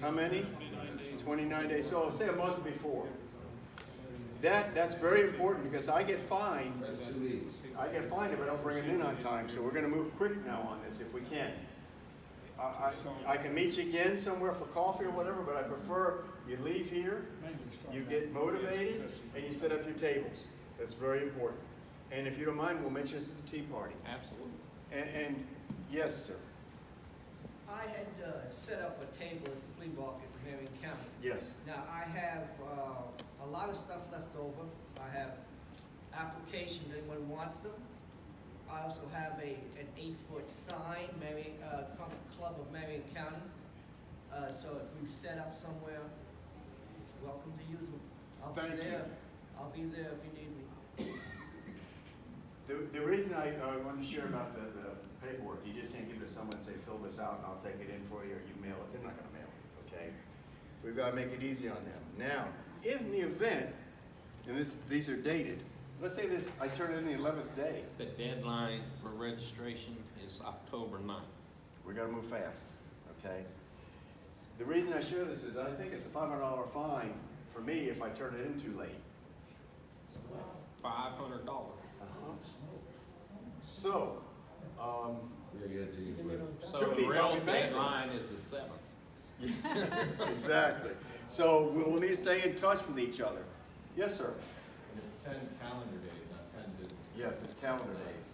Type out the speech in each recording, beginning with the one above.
How many? 29 days. So say a month before. That's very important because I get fined. That's 2 weeks. I get fined if I don't bring it in on time. So we're going to move quick now on this if we can. I can meet you again somewhere for coffee or whatever, but I prefer you leave here, you get motivated, and you set up your tables. That's very important. And if you don't mind, we'll mention this at the tea party. Absolutely. And yes, sir. I had set up a table at the flea market in Marion County. Yes. Now, I have a lot of stuff left over. I have applications, anyone wants them. I also have an 8-foot sign, Trump Club of Marion County. So if we set up somewhere, welcome to use them. Thank you. I'll be there if you need me. The reason I want to share about the paperwork, you just can't give it to someone and say, fill this out and I'll take it in for you, or you mail it. They're not going to mail it, okay? We've got to make it easy on them. Now, in the event, and these are dated, let's say I turn it in the 11th day. The deadline for registration is October 9th. We got to move fast, okay? The reason I share this is I think it's a $500 fine for me if I turn it in too late. $500. So, We'll get it to you quick. So Two of the these I'll be real bankrupt. deadline is the 7th. exactly. So we'll need to stay in touch with each other. Yes, sir. And it's 10 calendar days, not 10 business days. Yes, it's calendar days.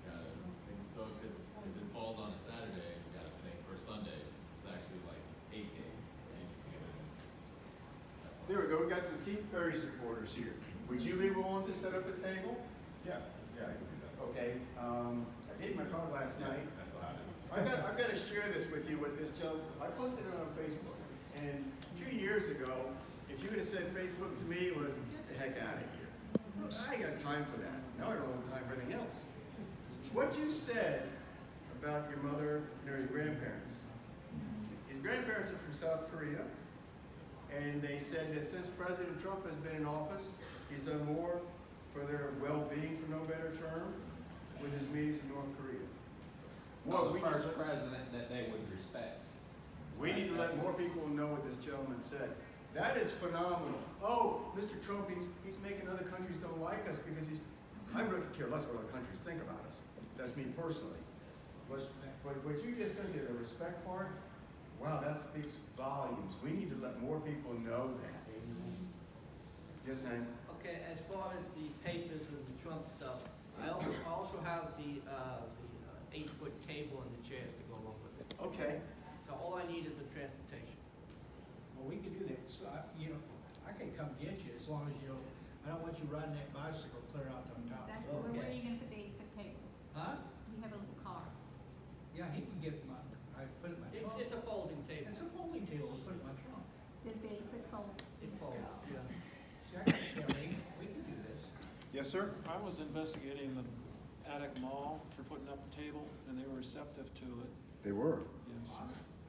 Got it. And so if it falls on a Saturday, you gotta think, or Sunday, it's actually like 8 days. that you need to get it in. There we go. We got some Keith Perry supporters here. Would you be willing to set up a table? Yeah, I can do that. Okay. I gave my card last night. That's the last. I've got to share this with you with this joke. I posted it on Facebook. And a few years ago, if you would have said Facebook to me, it was, get the heck out of here. I ain't got time for that. Now I don't have time for anything else. What you said about your mother and your grandparents. His grandparents are from South Korea. And they said that since President Trump has been in office, he's done more for their well-being, for no better term, with his meetings in North Korea. Well, the we need first to- president that they would respect. We need to let more people know what this gentleman said. That is phenomenal. Oh, Mr. Trump, he's making other countries don't like us because I really could care less what other countries think about us. That's me personally. But what you just said there, the respect part, wow, that speaks volumes. We need to let more people know that. Yes, Hank? Okay, as far as the papers and the Trump stuff, I also have the 8-foot table and the chairs to go along with it. Okay. So all I need is the transportation. Well, we can do that, so I can come get you as long as I don't want you riding that bicycle clear out on top. That's where are you gonna put the 8-foot table? Huh? You have a little car. Yeah, he can get it I put it in my trunk. It's a folding table. It's a folding table, we put it in my trunk. Does the 8-foot fold? It folds, yeah. See, I can carry, we can do this. Yes, sir? I was investigating the Attic Mall for putting up a table, and they were receptive to it, They were. yes.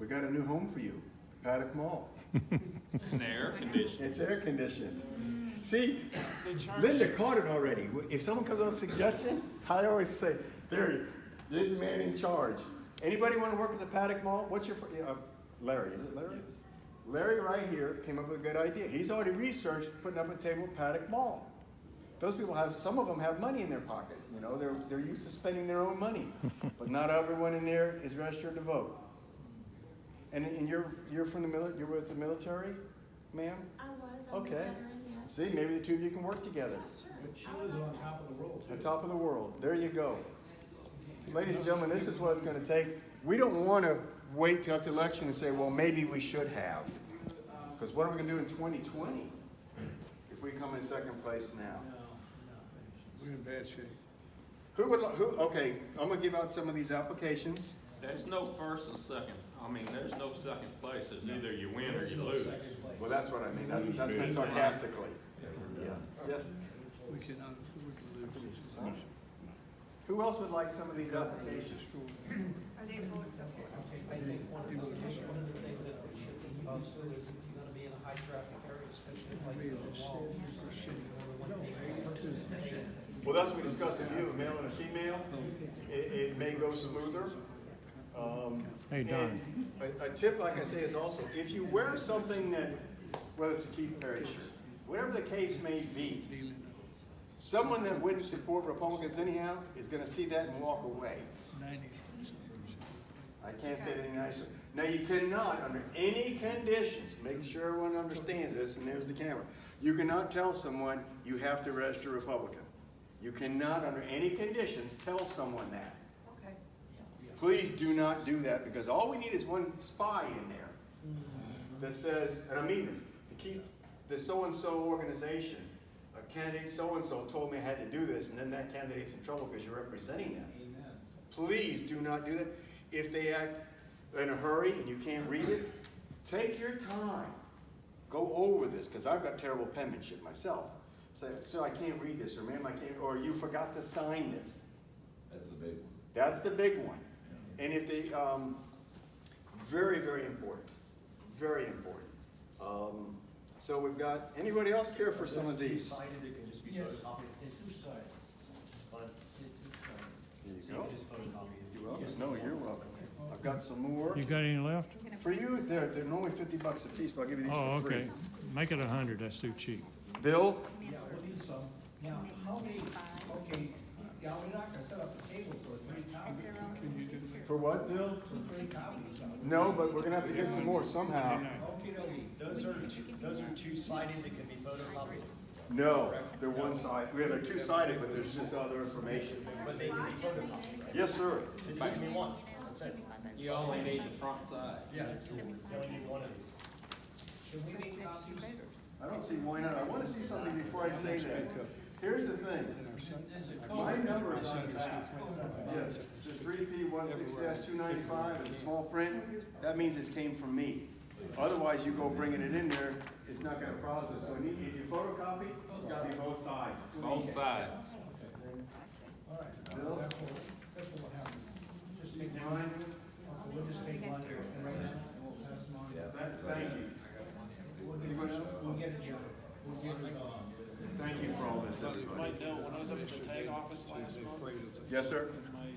We got a new home for you, Paddock Mall. And air conditioning. It's air conditioned. See, They charge, Linda caught it already. If someone comes up with a suggestion, I always say, there, this is the man in charge. Anybody want to work at the Paddock Mall? What's your, Larry, is it Larry? Larry right here came up with a good idea. He's already researched putting up a table at Paddock Mall. Those people some of them have money in their pocket. You know, they're used to spending their own money. But not everyone in there is registered to vote. And you're from the military, you're with the military, ma'am? I was. I'm a Okay. veteran, yes. See, maybe the two of you can work together. Yes, sir. But she was on top of the world too. On top of the world. There you go. Ladies and gentlemen, this is what it's going to take. We don't want to wait till after the election and say, well, maybe we should have. Because what are we going to do in 2020 if we come in second place now? We're in bad shape. Okay, I'm going to give out some of these applications. There's no first and second. I mean, there's no second place. It's either you win or you lose. Well, that's what I mean. That's meant sarcastically. Yeah. Yes? We cannot afford to lose this. Who else would like some of these applications? Are they for? I think one of the things that we should think about too is if you're gonna be in a high traffic area, especially like the mall. Well, that's what we discussed. If you have a male and a female, it may go smoother. Hey, Don. and a tip, like I say, is also, if you wear something that, whether it's a Keith Perry shirt, whatever the case may be, someone that wouldn't support Republicans anyhow is gonna see that and walk away. I can't say it any nicer. Now, you cannot, under any conditions, make sure everyone understands this, and there's the camera. You cannot tell someone you have to register Republican. You cannot, under any conditions, tell someone that. Okay. Please do not do that, because all we need is one spy in there that says, and I mean this, to keep the so-and-so organization, a candidate so-and-so told me I had to do this, and then that candidate's in trouble because you're representing them. Amen. Please do not do that. If they act in a hurry and you can't read it, take your time. Go over this, because I've got terrible penmanship myself. Say, so I can't read this, or ma'am, I can't, or you forgot to sign this. That's the big one. That's the big one. And if they, very, very important, very important. So we've got, anybody else care for some of these? Two-sided, it can just be photocopied. They're two-sided. But they're two-sided. Here you So go. can just photocopy it. You're welcome. No, you're welcome. I've got some more. You got any left? For you, they're normally $50 a piece, but I'll give you these Oh, for free. okay. Make it 100, that's too cheap. Bill? Yeah, we'll need some. Now, how many, okay, yeah, we're not gonna set up a table for 3 copies. For what, Bill? For 3 copies. No, but we're gonna have to get some more somehow. Okay, Those are two-sided that can be photocopied, No, they're one-sided. Yeah, they're two-sided, but there's just other information. but they can be photocopied, right? Yes, sir. So just give me one, that's it. You only need the front side. Yeah, you only need one of these. Should we make copies? I don't see why not. I wanna see something before I say that. Here's the thing. My number is on that. Yes, the 3P16-295 in small print, that means it came from me. Otherwise, you go bringing it in there, it's not gonna process. So if you photocopy, it's gotta be both sides. Both sides. All right. Bill? That's what will happen. Just take Mine? one. We'll just take one and right now, and we'll pass them on. Thank you. We'll get it together. We'll get it, Thank you for all this, You everybody. might know, when I was up at the tag office last month, Yes, sir? with my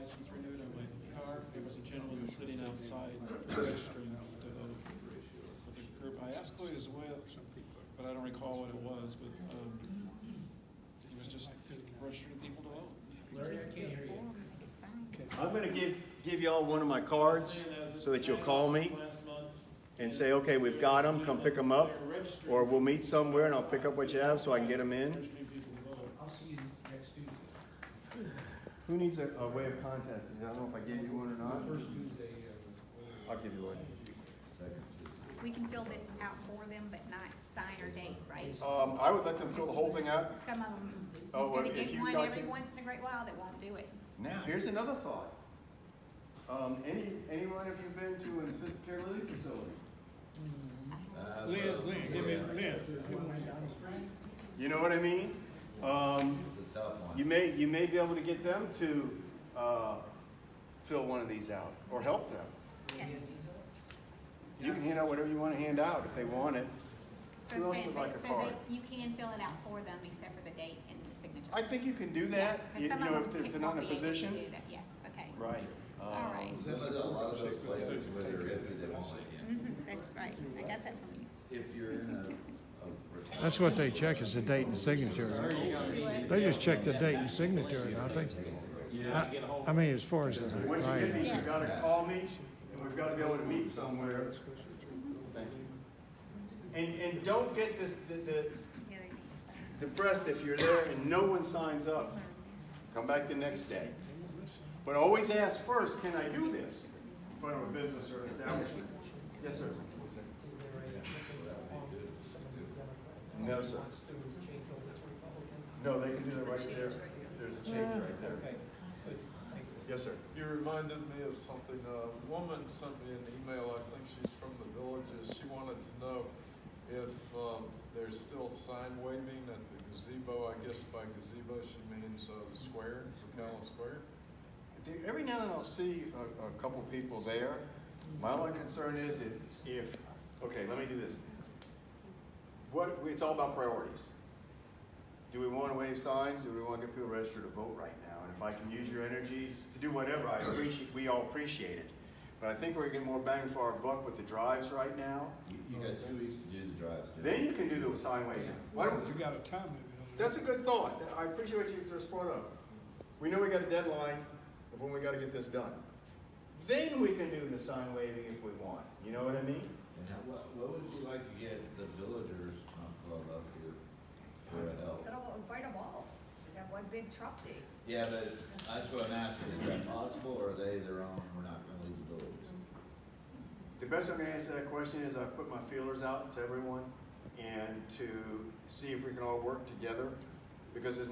license renewed on my car, there was a gentleman sitting outside registering to vote with a group. I asked who he was with, but I don't recall what it was, but, he was just registering people to vote. Larry, I can't hear you. I'm gonna give y'all one of my cards so that you'll call me and say, okay, we've got them, come pick them up. Or we'll meet somewhere and I'll pick up what you have so I can get them in. I'll see you next Tuesday. Who needs a way of contacting? I don't know if I gave you one or not. First Tuesday. I'll give you one. Second. We can fill this out for them, but not sign or date, right? I would let them fill the whole thing out. Some of them, Oh, well, gonna if get you one got every to- once in a great while that won't do it. Now, here's another thought. Anyone of you been to an assisted care living facility? You know what I mean? It's a tough one. You may be able to get them to fill one of these out or help them. Yeah. You can hand out whatever you want to hand out if they want it. So Who else it's would saying like a that- card? you can fill it out for them except for the date and the signature. I think you can do that, Yeah, 'cause you some know, of them if they're not in a won't be able to position. do that. Yes, okay. Right. All right. Some of a lot of those places where they're iffy, they won't let you in. That's right. I got that from you. If you're in a retirement. That's what they check is the date and signature. They just check the date and signature, don't they? I mean, as far as the Once you get writing. these, you've got to call me, and we've got to be able to meet somewhere. Thank you. And don't get this, Yeah, they need to sign. depressed if you're there and no one signs up. Come back the next day. But always ask first, can I do this in front of a business or establishment? Yes, sir. No, sir. No, they can do that right there. There's a change right there. Yes, sir. You reminded me of something. A woman sent me an email, I think she's from the Villages. She wanted to know if there's still sign waving at the gazebo. I guess by gazebo she means the square, Ocala Square. Every now and then I'll see a couple people there. My only concern is if, okay, let me do this. It's all about priorities. Do we want to wave signs? Do we want to get people registered to vote right now? And If I can use your energies to do whatever, we all appreciate it. But I think we're getting more bang for our buck with the drives right now. You got 2 weeks to do the drives. Dave. Then you can do the sign waving. Why don't, You got a time limit on it. that's a good thought. I appreciate what you're part of. We know we got a deadline of when we gotta get this done. Then we can do the sign waving if we want. You know what I mean? And what would it be like to get the villagers Trump Club up here for a help? It'll invite them all. We have one big Trump day. Yeah, but that's what I'm asking. Is that possible, or are they their own? We're not going to leave the doors. The best I'm gonna answer that question is I put my feelers out to everyone and to see if we can all work together. Because there's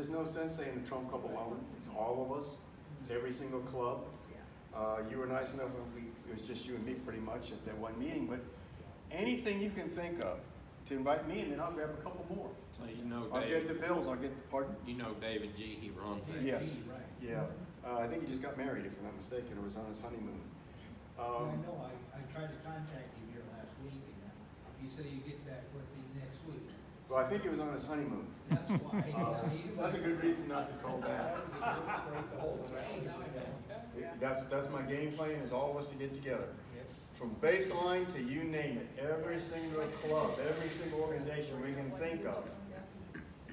no sense saying the Trump Club alone. It's all of us, every single club. You were nice enough when it was just you and me pretty much at that one meeting, but anything you can think of to invite me, and then I'll grab a couple more. So you know, I'll get David, the bills, I'll get the, pardon? you know David G, he runs that. Yes, Right. yeah. I think he just got married, if I'm not mistaken, or was on his honeymoon. I know, I tried to contact you here last week, and you said you get back with me next week. Well, I think he was on his honeymoon. That's why. That's a good reason not to call back. That's my game plan, is all of us to get together. From baseline to you name it, every single club, every single organization we can think of.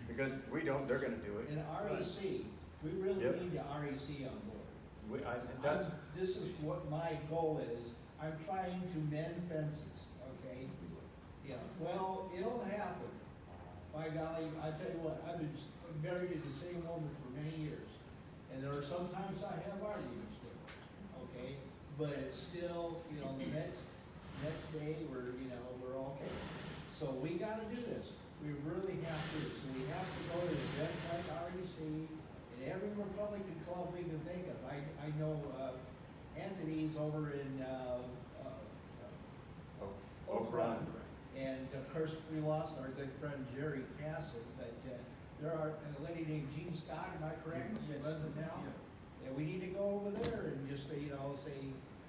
Because we don't, they're gonna do it. And REC, we really Yep. need the REC on board. That's, This is what my goal is. I'm trying to mend fences, okay? Yeah, well, it'll happen. By golly, I tell you what, I've been married to the same woman for many years. And there are sometimes I have arguments with her, okay? But it's still, the next day, we're okay. So we gotta do this. We really have to. So we have to go to events like REC and every Republican club we can think of. I know, Anthony's over in, Oak Run. And of course, we lost our good friend Jerry Castle, but, there are a lady named Jean Scott, am I correct? She runs it now? And we need to go over there and just, say,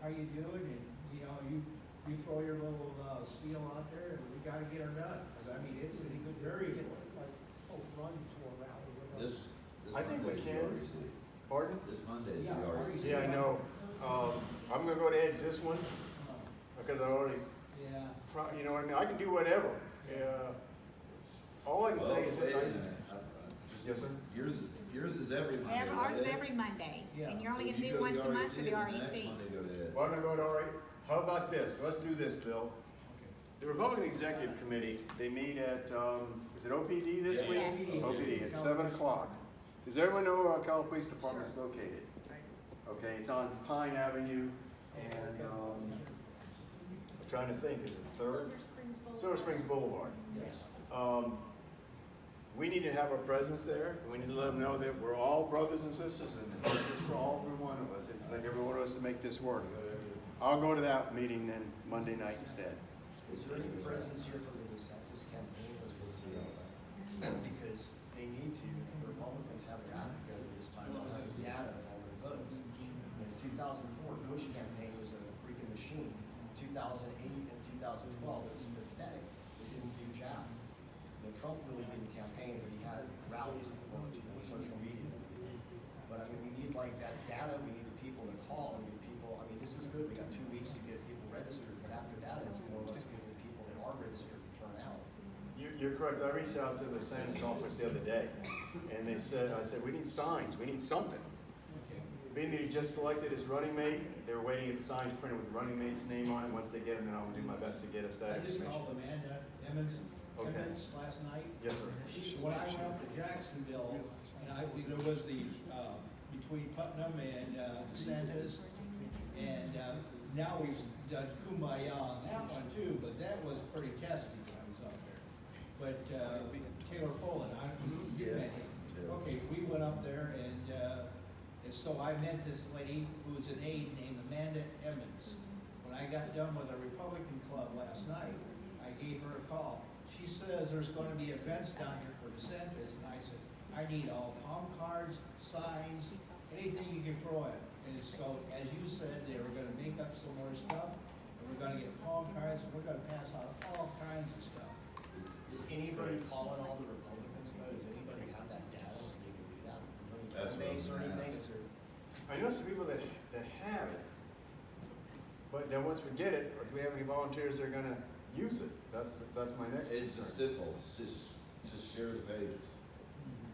how you doing? And, you throw your little, spiel out there and we gotta get her done. 'Cause I mean, it's very important. This I think we Monday's the can. REC. pardon? This Monday's the Yeah, REC. Yeah, I know. I'm gonna go to Ed's this one, because I already, Yeah. you know what I mean? I can do whatever. All I can Well, say is wait this. a minute. Yes, sir? Yours is every Monday. Ours is right? every Monday, Yeah. and you're only So gonna you do go to once a month for the and the next REC. Monday go to Ed. Well, I'm gonna go to, all right, how about this? Let's do this, Bill. The Republican Executive Committee, they meet at, is it OPD this Yeah. week? Yes. OPD at 7 o'clock. Does everyone know where our Cal Police Department is located? Okay, it's on Pine Avenue and, I'm trying to think, is it Third? Silver Springs Boulevard. Yes. We need to have a presence there, and we need to let them know that we're all brothers and sisters, and it's for all, every one of us. It's like every one of us to make this work. I'll go to that meeting then Monday night instead. Is there any presence here for the DeSantis campaign as opposed to, because they need to, the Republicans have their act together this time, so have the data of all their votes. In 2004, Bush campaign was a freaking machine. 2008 and 2012, it was pathetic. It didn't do jack. Trump really didn't campaign, but he had rallies at the moment on social media. But I mean, we need like that data, we need the people to call and get people, I mean, this is good, we got 2 weeks to get people registered, but after that, it's more or less getting the people that are registered to turn out. You're correct. I reached out to the Senator's office the other day, and I said, we need signs, we need something. Being that he just selected his running mate, they were waiting at the signs printed with the running mate's name on it. Once they get them, then I'll do my best to get us I that just information. called Amanda Emmons Okay. last night. Yes, sir. When I went up to Jacksonville, and there was the, between Putnam and DeSantis, and now we've done Kumbaya on that one too, but that was pretty testy when I was up there. But Taylor Folin, Yeah. okay, we went up there and so I met this lady who was an aide named Amanda Emmons. When I got done with a Republican club last night, I gave her a call. She says there's going to be events down here for DeSantis, and I said, I need all palm cards, signs, anything you can throw at it. And so, as you said, they were going to make up some more stuff, and we're going to get palm cards, and we're going to pass out all kinds of stuff. Is anybody calling all the Republicans though? Does anybody have that data so they can do that? That's what I was base or gonna anything, ask. is there? I know some people that have it, but then once we get it, do we have any volunteers that are gonna use it? That's my next It's concern. simple, it's just share the pages.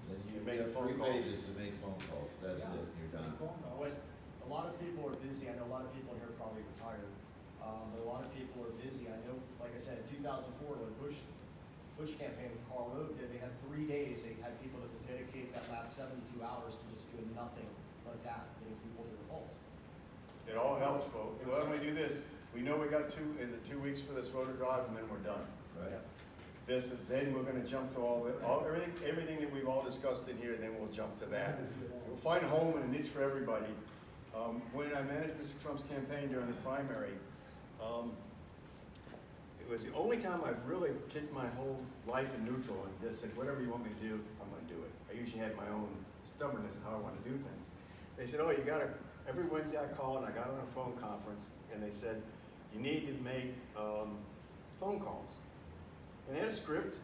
Then you You make have phone 3 calls. pages to make phone calls, that's Yeah. it, and you're done. Make phone calls. When a lot of people are busy, I know a lot of people here are probably retired, but a lot of people are busy. I know, like I said, in 2004, when Bush campaign with Carl Rove did, they had 3 days, they had people that would dedicate that last 72 hours to just doing nothing but that, getting people to the polls. It all helps, folks. Why don't we do this? We know we got 2 weeks for this voter drive, and then we're done. Right? Then we're gonna jump to everything that we've all discussed in here, then we'll jump to that. We'll find a home and a niche for everybody. When I managed Mr. Trump's campaign during the primary, it was the only time I've really kicked my whole life in neutral and just said, whatever you want me to do, I'm gonna do it. I usually had my own stubbornness in how I want to do things. They said, oh, every Wednesday I called and I got on a phone conference and they said, you need to make phone calls. And they had a script,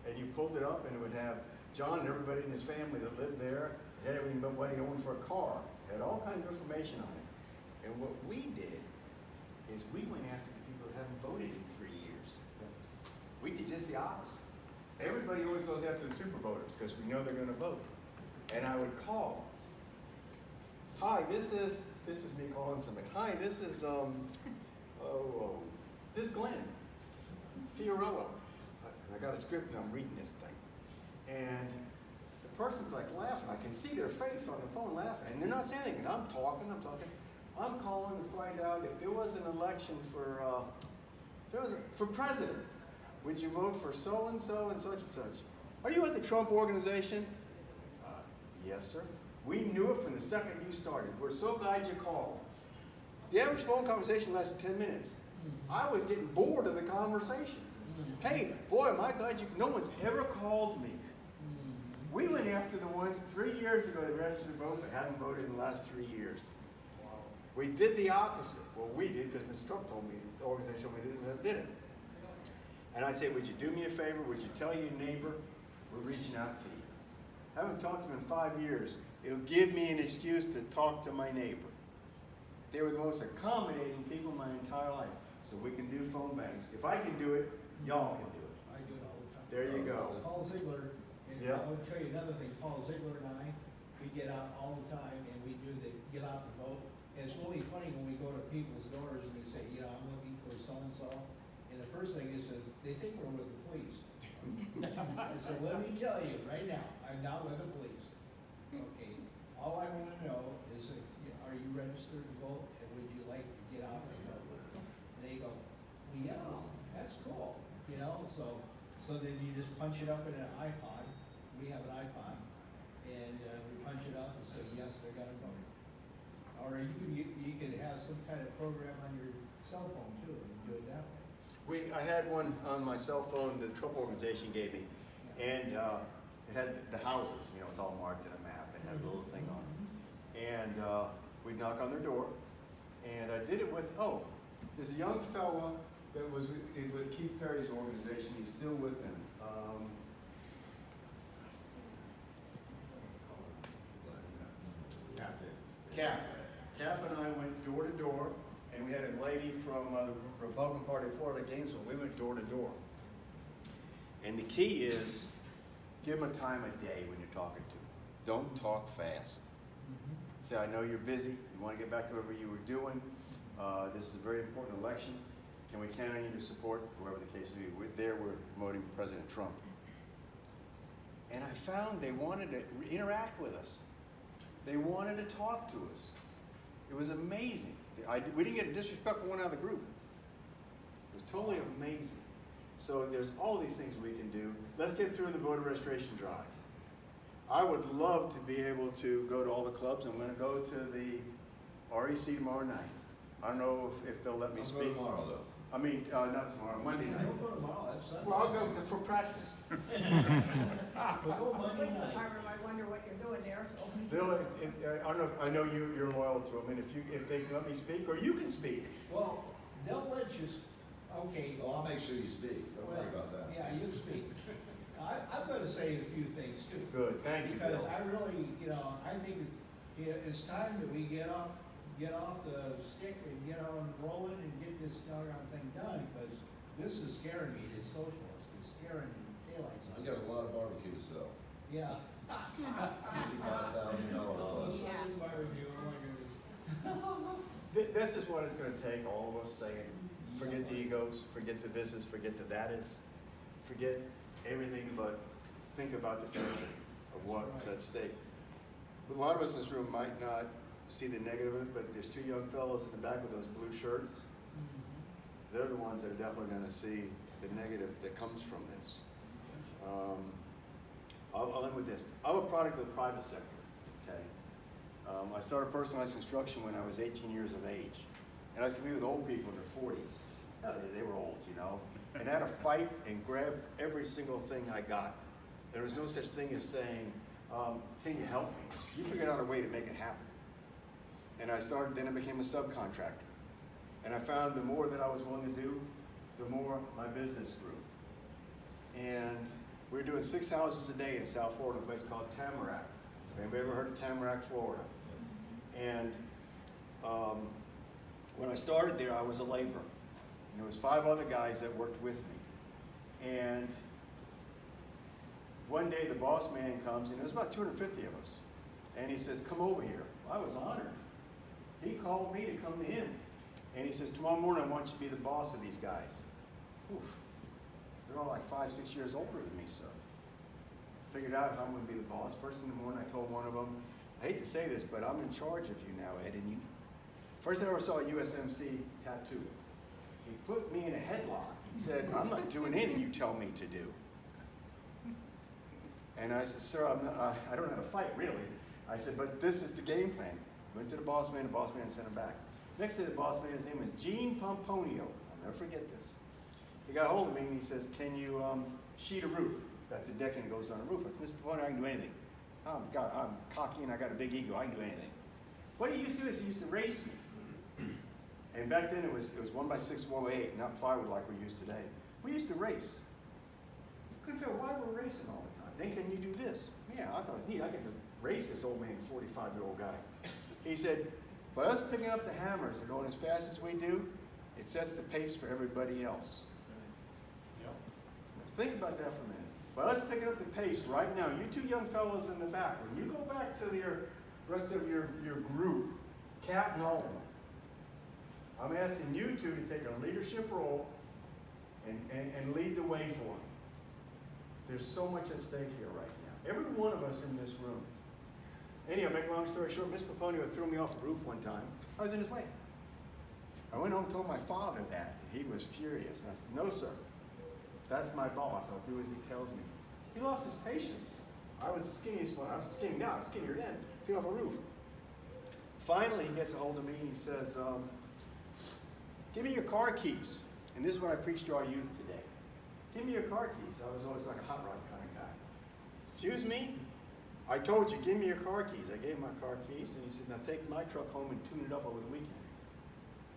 and you pulled it up, and it would have John and everybody in his family that lived there. It had everything but what he owned for a car. It had all kinds of information on it. And what we did is we went after the people that haven't voted in 3 years. We did just the opposite. Everybody always goes after the super voters because we know they're going to vote. And I would call. Hi, this is me calling somebody. Hi, this is this is Glenn Fiorello. I got a script and I'm reading this thing. And the person's like laughing. I can see their face on the phone laughing. And they're not saying anything. I'm talking. I'm calling to find out if there was an election for president. Would you vote for so-and-so and such and such? Are you at the Trump organization? Yes, sir. We knew it from the second you started. We're so glad you called. The average phone conversation lasted 10 minutes. I was getting bored of the conversation. Hey, boy, am I glad no one's ever called me. We went after the ones 3 years ago that registered to vote but haven't voted in the last 3 years. We did the opposite. Well, we did because Mr. Trump told me, the organization told me that did it. And I'd say, would you do me a favor? Would you tell your neighbor we're reaching out to you? I haven't talked to him in 5 years. It'll give me an excuse to talk to my neighbor. They were the most accommodating people in my entire life. So we can do phone banks. If I can do it, y'all can do it. I do it all the time. There you go. Paul Ziegler, and Yeah. I would tell you another thing, Paul Ziegler and I, we get out all the time and we do get out and vote. And it's really funny when we go to people's doors and we say, I'm looking for so-and-so. And the first thing is that they think we're with the police. So let me tell you right now, I'm not with the police. Okay, all I want to know is if, are you registered to vote and would you like to get out and vote? And they go, well, yeah, that's cool, so then you just punch it up in an iPod. We have an iPod, and we punch it up and say, yes, they're gonna vote. Or you could have some kind of program on your cell phone too, and do it that way. I had one on my cell phone the Trump organization gave me, and it had the houses, it's all marked in a map, and had a little thing on it. And we'd knock on their door, and I did it with, there's a young fella that was with Keith Perry's organization. He's still with him. Cap and I went door to door, and we had a lady from the Republican Party of Florida, Gainesville. We went door to door. And the key is, give them a time of day when you're talking to them. Don't talk fast. Say, I know you're busy. You want to get back to whatever you were doing. This is a very important election. Can we count on you to support whoever the case may be? We're promoting President Trump. And I found they wanted to interact with us. They wanted to talk to us. It was amazing. We didn't get a disrespectful one out of the group. It was totally amazing. So there's all these things we can do. Let's get through the voter registration drive. I would love to be able to go to all the clubs. I'm going to go to the REC tomorrow night. I don't know if they'll let me speak. I'll go tomorrow, though. I mean, not tomorrow, Monday night. Don't go tomorrow, that's Sunday. Well, I'll go for practice. We'll go Monday Police night. department might wonder what you're doing there, so. I know you're loyal to them, and if they can let me speak, or you can speak. Well, they'll let you, okay. Oh, I'll make sure you speak, don't worry about that. Yeah, you speak. I'm gonna say a few things too. Good, thank you, Because Bill. I really, I think it's time that we get off the stick and get on rolling and get this doggone thing done, because this is scaring me, this socialist, it's scaring the daylights I out. got a lot of barbecue to sell. Yeah. $55,000 Oh, plus. sorry, barbecue, oh my goodness. This is what it's gonna take, all of us saying, forget the egos, forget the thises, forget the thates, forget everything but think about the future of what's at stake. A lot of us in this room might not see the negative of it, but there's two young fellows in the back with those blue shirts. They're the ones that are definitely gonna see the negative that comes from this. I'll end with this. I'm a product of the private sector, okay? I started personalized construction when I was 18 years of age. And I was competing with old people in their 40s. Hell, they were old, And I had to fight and grab every single thing I got. There was no such thing as saying, can you help me? You figured out a way to make it happen. And then I became a subcontractor. And I found the more that I was willing to do, the more my business grew. And we were doing 6 houses a day in South Florida, a place called Tamarack. Anybody ever heard of Tamarack, Florida? And when I started there, I was a laborer. And there was 5 other guys that worked with me. And one day the boss man comes, and there was about 250 of us. And he says, come over here. I was honored. He called me to come to him. And he says, tomorrow morning I want you to be the boss of these guys. Oof. They're all like 5, 6 years older than me, so. Figured out I'm gonna be the boss. First thing in the morning I told one of them, I hate to say this, but I'm in charge of you now, Ed. And first I ever saw a USMC tattoo. He put me in a headlock. He said, I'm not doing anything you tell me to do. And I said, sir, I don't know how to fight, really. I said, but this is the game plan. Went to the boss man sent him back. Next day, the boss man, his name was Gene Pomponio. I'll never forget this. He got a hold of me and he says, can you sheet a roof? That's a deck and it goes on a roof. I said, Mr. Pomponio, I can do anything. I'm cocky and I got a big ego. I can do anything. What he used to do is he used to race me. And back then it was 1x6, 1x8, not plywood like we use today. We used to race. Couldn't figure out why we're racing all the time. Then can you do this? Yeah, I thought it was neat. I get to race this old man, 45-year-old guy. He said, by us picking up the hammers and going as fast as we do, it sets the pace for everybody else. Yep. Now think about that for a minute. By us picking up the pace right now, you two young fellows in the back, when you go back to the rest of your group, Cap and all, I'm asking you two to take a leadership role and lead the way for them. There's so much at stake here right now. Every one of us in this room. Anyhow, make a long story short, Mr. Pomponio threw me off a roof one time. I was in his way. I went home and told my father that. He was furious. And I said, no, sir. That's my boss. I'll do as he tells me. He lost his patience. I was the skinniest one. I was skinny now. I was skinnier then. Threw off a roof. Finally, he gets a hold of me and he says, give me your car keys. And this is what I preach to our youth today. Give me your car keys. I was always like a hot rod kind of guy. Excuse me? I told you, give me your car keys. I gave him my car keys, and he said, now take my truck home and tune it up over the weekend.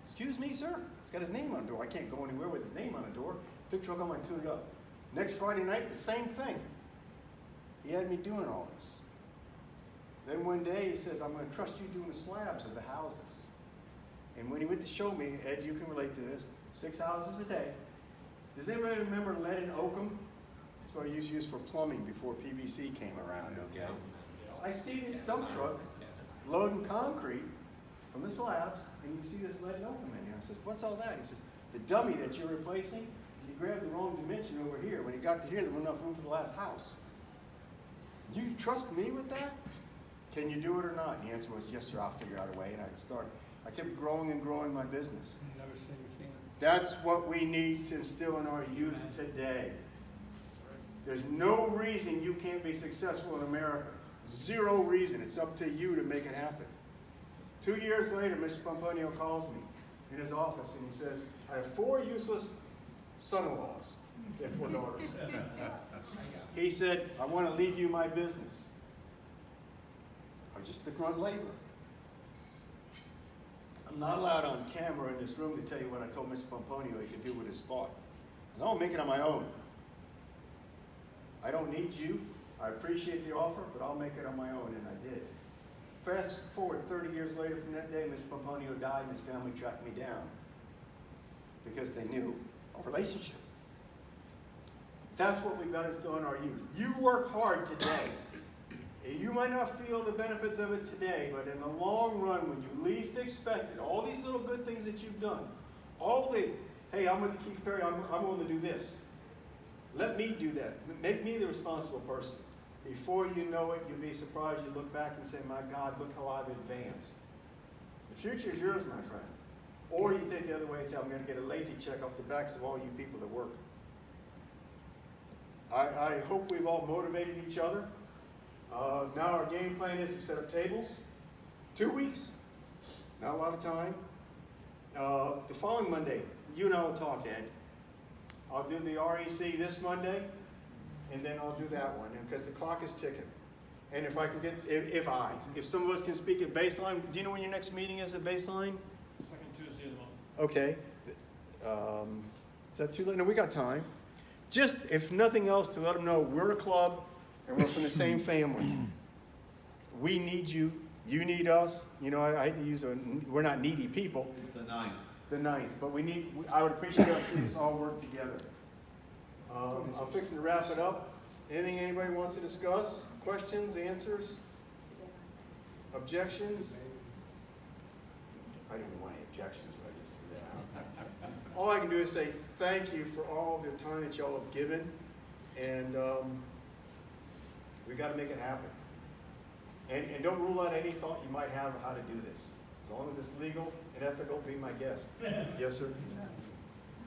Excuse me, sir? It's got his name on the door. I can't go anywhere with his name on the door. Took the truck home and tuned it up. Next Friday night, the same thing. He had me doing all this. Then one day, he says, I'm going to trust you doing the slabs of the houses. And when he went to show me, Ed, you can relate to this, 6 houses a day. Does anybody remember lead and oakum? That's what I used to use for plumbing before PVC came around, okay? I see this dump truck loading concrete from the slabs, and you see this lead and oakum in here. I says, what's all that? He says, the dummy that you're replacing, you grabbed the wrong dimension over here. When he got to here, there wasn't enough room for the last house. You trust me with that? Can you do it or not? And the answer was, yes, sir, I'll figure out a way. And I kept growing and growing my business. Never say you can't. That's what we need to instill in our youth today. There's no reason you can't be successful in America. 0 reason. It's up to you to make it happen. 2 years later, Mr. Pomponio calls me in his office and he says, I have 4 useless son-in-laws. He had 4 daughters. He said, I want to leave you my business. I'm just a grunt laborer. I'm not allowed on camera in this room to tell you what I told Mr. Pomponio he could do with his thought. I was going to make it on my own. I don't need you. I appreciate the offer, but I'll make it on my own, and I did. Fast forward 30 years later from that day, Mr. Pomponio died and his family tracked me down because they knew our relationship. That's what we've got to instill in our youth. You work hard today. You might not feel the benefits of it today, but in the long run, when you least expect it, all these little good things that you've done, hey, I'm with the Keith Perry, I'm willing to do this. Let me do that. Make me the responsible person. Before you know it, you'll be surprised. You look back and say, my God, look how I've advanced. The future is yours, my friend. Or you take the other way and say, I'm going to get a lazy check off the backs of all you people that work. I hope we've all motivated each other. Now our game plan is to set up tables. 2 weeks. Not a lot of time. The following Monday, you and I will talk, Ed. I'll do the REC this Monday, and then I'll do that one, because the clock is ticking. And if I can get, if some of us can speak at Baseline, do you know when your next meeting is at Baseline? Second Tuesday of the month. Okay. Is that too late? No, we got time. Just, if nothing else, to let them know we're a club and we're from the same family. We need you. You need us. You know, I hate to use we're not needy people. It's the 9th. The 9th, but I would appreciate us seeing us all work together. I'm fixing to wrap it up. Anything anybody wants to discuss? Questions, answers, objections? I didn't want any objections, but I just threw that out. All I can do is say thank you for all the time that y'all have given, and we got to make it happen. And don't rule out any thought you might have of how to do this. As long as it's legal and ethical, be my guest. Yes, sir?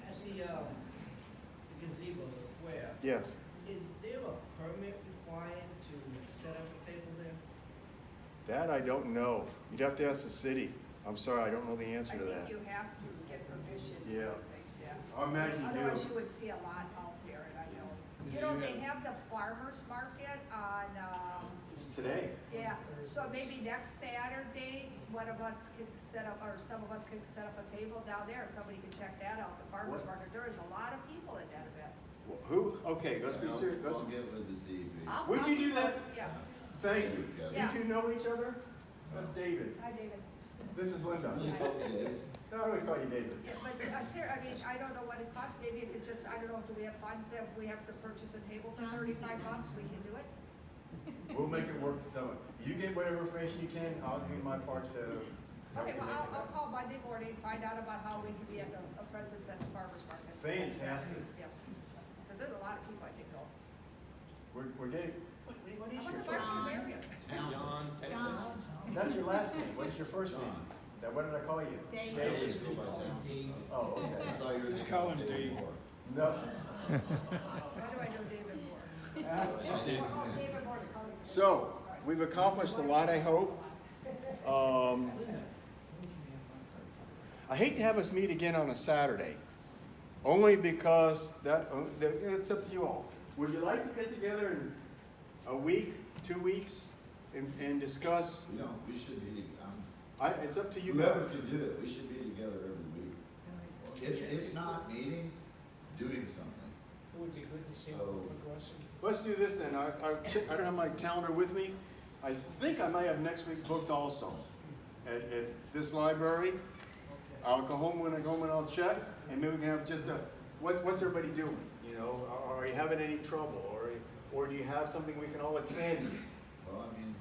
At the gazebo, the square, Yes. is there a permit required to set up a table there? That I don't know. You'd have to ask the city. I'm sorry, I don't know the answer to I that. think you have to get permission Yeah. for things, yeah. I imagine you do. Otherwise you would see a lot out there, and I know. You know, they have the farmer's market on, It's today. yeah, so maybe next Saturday, one of us can set up, or some of us can set up a table down there, somebody can check that out, the farmer's What? market. There is a lot of people at that event. Who? Okay, let's be serious. I'll get with the CB. Would you do that? Yeah. Thank you. Yeah. You two know each other? That's David. Hi, David. This is Linda. You call me David. No, I always call you David. Yeah, but I'm serious, I mean, I don't know what it costs, maybe if it just, I don't know, do we have funds that if we have to purchase a table for $35, we can do it? We'll make it work. So you get whatever information you can. I'll do my part to. help Okay, you well, make it I'll happen. call Monday morning, find out about how we can be at a presence at the farmer's market. Fantastic. Yeah, because there's a lot of people I think go. We're getting. What is How your about the March first name? Marion? John Taylor. That's your last name. What is your first name? What did I call you? Let's go by town. Oh, I okay. thought you were Just thinking call of him David Dave. Moore. No. Why do I know David Moore? I didn't. Oh, David Moore, to call him. So, we've accomplished a lot, I hope. I hate to have us meet again on a Saturday, only because it's up to you all. Would you like to get together in a week, 2 weeks, and discuss? No, we should be, It's up to you whoever guys. can do it, we should be together every week. If not meeting, doing something. It would be good to see So- progressing. Let's do this then. I don't have my calendar with me. I think I might have next week booked also at this library. I'll go home when I go home and I'll check, and maybe we can have just what's everybody doing? You know, are you having any trouble, or do you have something we can all attend? Well, I mean,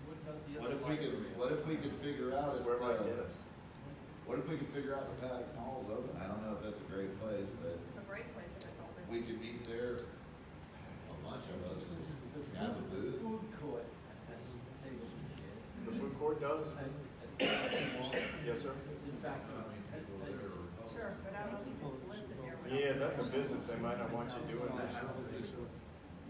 What about the what if we could figure out if, Where might get us? what if we could figure out the Paddock Hall's open? I don't know if that's a great place, but It's a great place if it's open. we could meet there, a bunch of us, and have a booth. Food court has tables and chairs. The food court does? Yes, sir. In fact, Sure, but I don't know if you can solicit there. but- Yeah, that's a business. They might not want you doing that.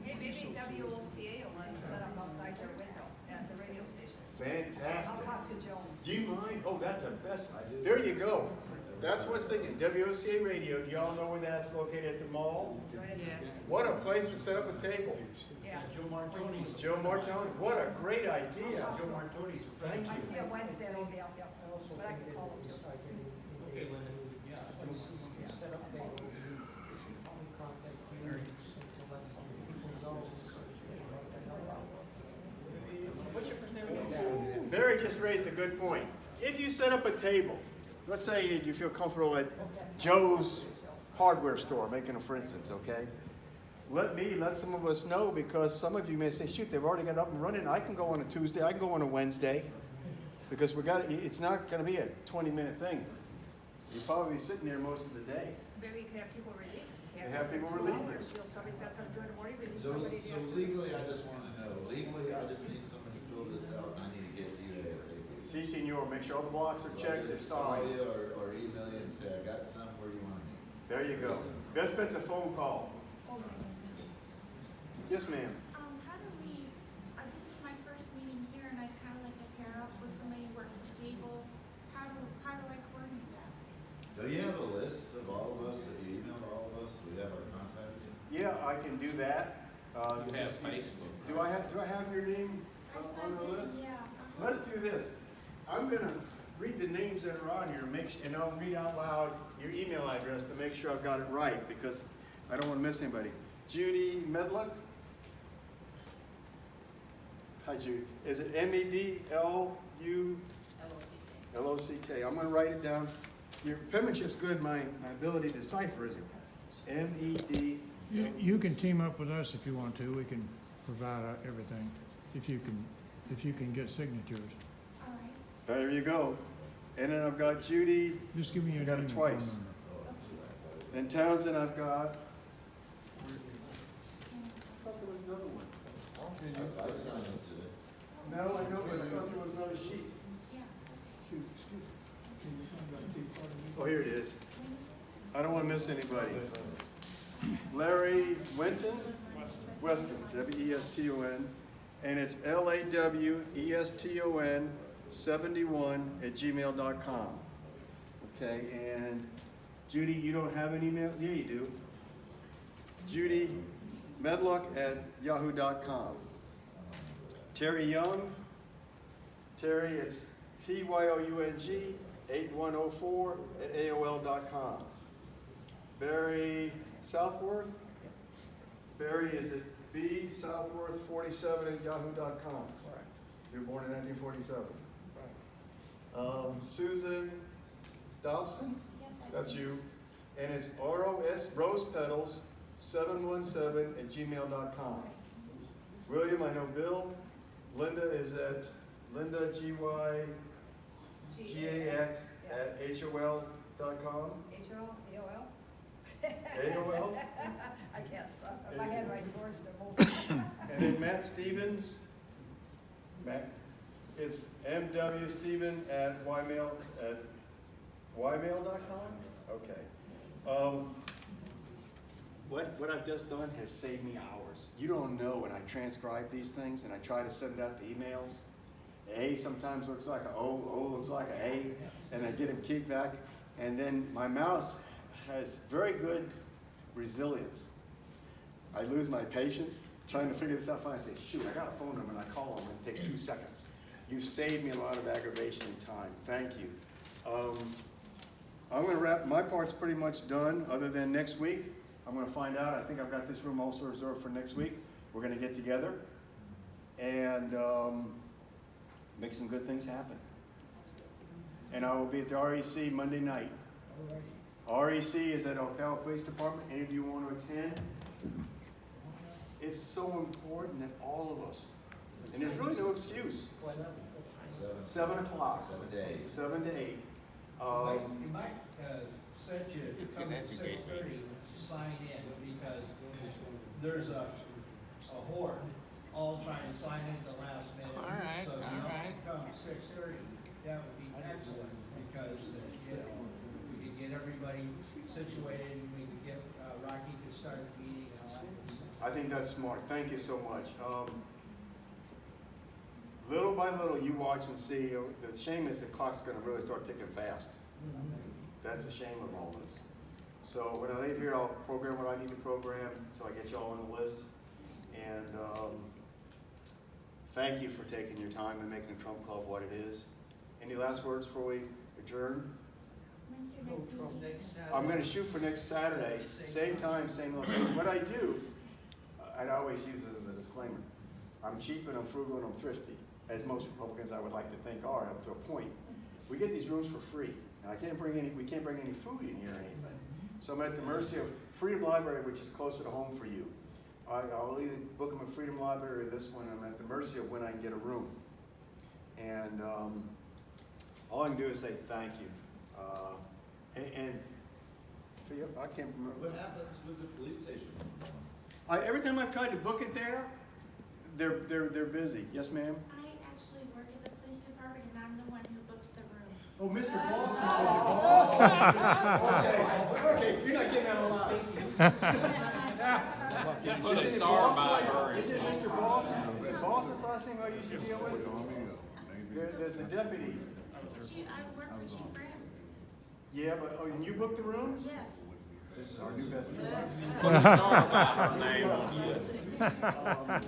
Hey, maybe WOCA will let us set up outside their window at the radio station. I'll Fantastic. talk to Jones. Do you mind? Oh, that's the best. There you go. That's what's thinking. WOCA Radio. Do y'all know where that's located at the mall? What a place to set up a table. Yeah. Joe Martoni's. Joe Martone, what a great idea. Joe Martoni's. Thank I you. see a Wednesday at Old Dale, yep, but I can call him too. Okay, yeah, I was set up table. You should probably contact you to let somebody Mary just raised a good point. If you set up a table, let's say you feel comfortable at Joe's hardware store, making a for instance, okay? Let some of us know, because some of you may say, shoot, they've already got up and running. I can go on a Tuesday, I can go on a Wednesday, because it's not gonna be a 20-minute thing. You'll probably be sitting there most of the day. Maybe you can have people relieve. And have people relieve you. Somebody's got something to do in the morning, we need So, somebody so to. legally, I just wanna know, legally, I just need someone to fill this out, and I need to get to you ASAP. Si, senor, make sure all the blocks are So checked, I they're just call signed. you or email you and say, I got some, where do you want me? There you go. Best bet's a phone call. Yes, ma'am. How do we, this is my first meeting here, and I'd kind of like to pair up with somebody who works at tables. How do I coordinate that? So you have a list of all of us that you emailed all of us, so we have our contacts? Yeah, I can do that. You have Facebook. Do I have your name I on signed the list? in, yeah. Let's do this. I'm gonna read the names that are on here, and I'll read out loud your email address to make sure I've got it right, because I don't wanna miss anybody. Judy Medlock? Hi, Judy. Is it Medlulock? I'm gonna write it down. Your penmanship's good, my ability to decipher isn't. MED. You can team up with us if you want to. We can provide everything, if you can get signatures. All right. There you go. And then I've got Judy. Just give me your I got name it and twice. phone number. And Townsend I've got. I thought there was another one. I signed up to it. No, I know, but I thought there was another sheet. Yeah. Oh, here it is. I don't want to miss anybody. Larry Weston, W-E-S-T-O-N, and it's LAWESTON71@gmail.com. Okay, and Judy, you don't have an email? Yeah, you do. Judy Medluck@yahoo.com. Terry Young, Terry, it's TYOUNG 8104@AOL.com. Barry Southworth, Barry is at bsouthworth47@yahoo.com. You were born in 1947. Susan Dobson, that's you, and it's rosepetals717@gmail.com. William, I know Bill. Linda is at LindaGYGAX@HOL.com. AOL? AOL? I can't, my handwriting's worse than most. And then Matt Stevens, it's mwsteven@ymail.com? Okay. What I've just done has saved me hours. You don't know when I transcribe these things and I try to send out the emails. A sometimes looks like an O, O looks like an A, and I get them kicked back. And then my mouse has very good resilience. I lose my patience trying to figure this out. Finally, I say, shoot, I got a phone number, and I call them, and it takes 2 seconds. You've saved me a lot of aggravation and time. Thank you. I'm going to wrap. My part's pretty much done, other than next week. I'm going to find out. I think I've got this room also reserved for next week. We're going to get together and make some good things happen. And I will be at the REC Monday night. REC is at Ocala Police Department. Any of you want to attend? It's so important that all of us, and there's really no excuse. 7 o'clock. 7 days. 7 to 8. You might set you to come at 6:30 to sign in, because there's a horde all trying to sign in at the last minute. All right, So if all you right. come 6:30, that would be excellent, because, we could get everybody situated, and we could get Rocky to start the meeting and all that good stuff. I think that's smart. Thank you so much. Little by little, you watch and see. The shame is the clock's going to really start ticking fast. That's the shame of all this. So when I leave here, I'll program what I need to program, so I get you all on the list. And thank you for taking your time and making the Trump Club what it is. Any last words before we adjourn? When's your next meeting? I'm going to shoot for next Saturday, same time, same location. What I do, I always use it as a disclaimer. I'm cheap and I'm frugal and I'm thrifty. as most Republicans I would like to think are, up to a point. We get these rooms for free, and we can't bring any food in here or anything. So I'm at the mercy of Freedom Library, which is closer to home for you. I'll either book them at Freedom Library or this one. I'm at the mercy of when I can get a room. And all I can do is say thank you. And for you, I can't remember. What happens with the police station? Every time I've tried to book it there, they're busy. Yes, ma'am? I actually work at the police department and I'm the one who books the room. Oh, Mr. Boston. Okay, you're not getting out alive. Put a star by her. Is it Mr. Boston? Is it Boston's last name I used to deal with? There's a deputy. I work for Chief Graham. Yeah, but, oh, and you booked the rooms? Yes. This is our new best friend. Put a star by her name on it.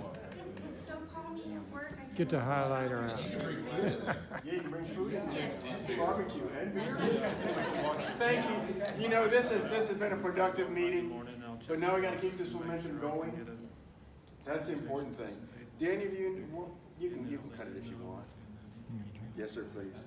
So call me at work. I Get the highlighter out. Yeah, you bring food in? Yes. Barbecue and beer. Thank you. You know, this has been a productive meeting, but now we gotta keep this momentum going. That's the important thing. Danny, you can cut it if you want. Yes, sir, please.